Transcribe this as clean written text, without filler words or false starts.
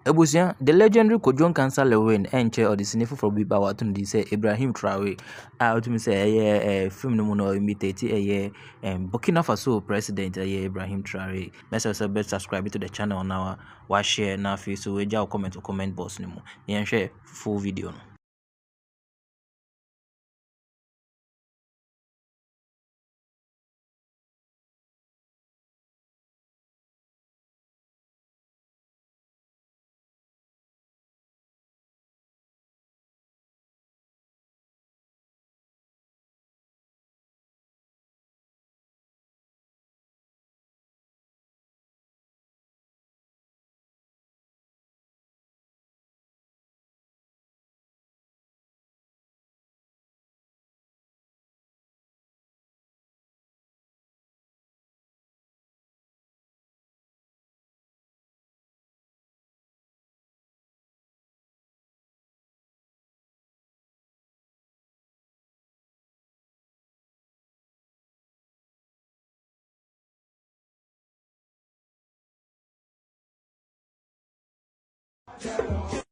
Ebusia, the legendary Kojon Cancer Lewin and chair or the Sinifu for Biba Watun say Ibrahim Traoré. I to me say a film no more imitate a year and Burkina Faso president a year Ibrahim Traoré. Message best subscribe to the channel now. Watch share now so we just comment box no more. And share full video.